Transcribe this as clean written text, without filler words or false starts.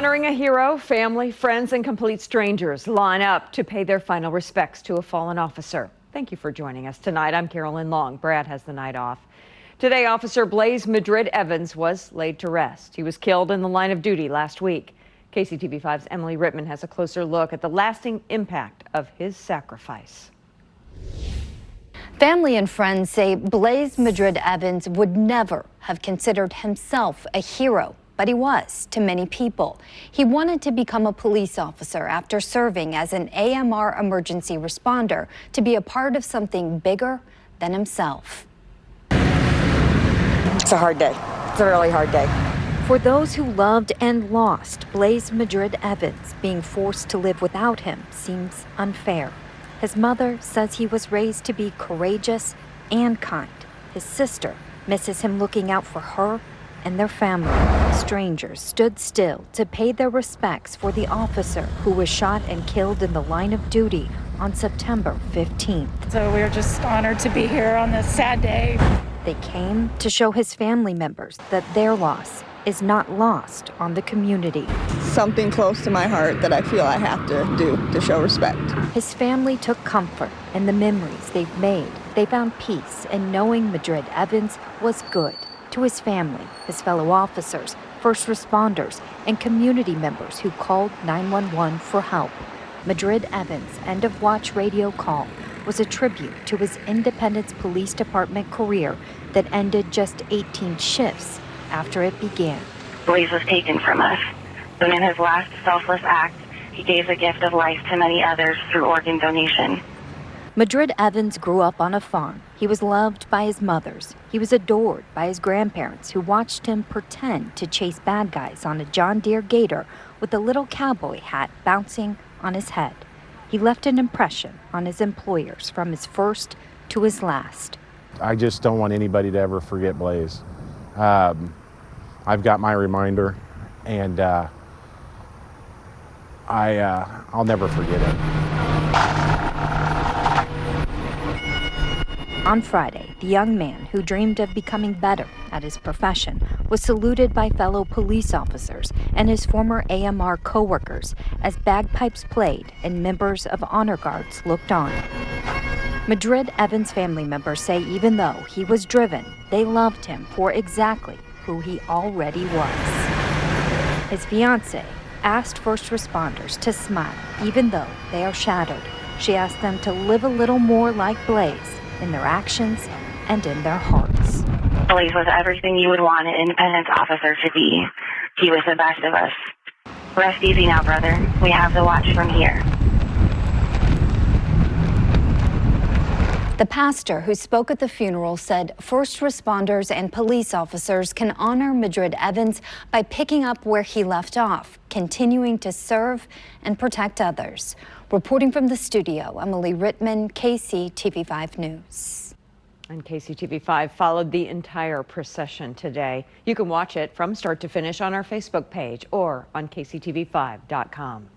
Honoring a hero, family, friends, and complete strangers line up to pay their final respects to a fallen officer. Thank you for joining us tonight. I'm Carolyn Long. Brad has the night off. Today, Officer Blaize Madrid-Evans was laid to rest. He was killed in the line of duty last week. KCTV5's Emily Rittman has a closer look at the lasting impact of his sacrifice. Family and friends say Blaize Madrid-Evans would never have considered himself a hero, but he was to many people. He wanted to become a police officer after serving as an AMR emergency responder to be a part of something bigger than himself. It's a hard day. It's a really hard day. For those who loved and lost Blaize Madrid-Evans, being forced to live without him seems unfair. His mother says he was raised to be courageous and kind. His sister misses him looking out for her and their family. Strangers stood still to pay their respects for the officer who was shot and killed in the line of duty on September 15th. So we're just honored to be here on this sad day. They came to show his family members that their loss is not lost on the community. Something close to my heart that I feel I have to do to show respect. His family took comfort in the memories they've made. They found peace in knowing Madrid-Evans was good. To his family, his fellow officers, first responders, and community members who called 911 for help. Madrid-Evans' end-of-watch radio call was a tribute to his Independence Police Department career that ended just 18 shifts after it began. Blaize was taken from us, but in his last selfless act, he gave the gift of life to many others through organ donation. Madrid-Evans grew up on a farm. He was loved by his mothers. He was adored by his grandparents who watched him pretend to chase bad guys on a John Deere Gator with a little cowboy hat bouncing on his head. He left an impression on his employers from his first to his last. I just don't want anybody to ever forget Blaize. I've got my reminder, and I'll never forget it. On Friday, the young man who dreamed of becoming better at his profession was saluted by fellow police officers and his former AMR co-workers as bagpipes played and members of honor guards looked on. Madrid-Evans' family members say even though he was driven, they loved him for exactly who he already was. His fiancée asked first responders to smile even though they are shattered. She asked them to live a little more like Blaize in their actions and in their hearts. Blaize was everything you would want an independence officer to be. He was the best of us. Rest easy now, brother. We have the watch from here. The pastor who spoke at the funeral said first responders and police officers can honor Madrid-Evans by picking up where he left off, continuing to serve and protect others. Reporting from the studio, Emily Rittman, KCTV5 News. And KCTV5 followed the entire procession today. You can watch it from start to finish on our Facebook page or on KCTV5.com.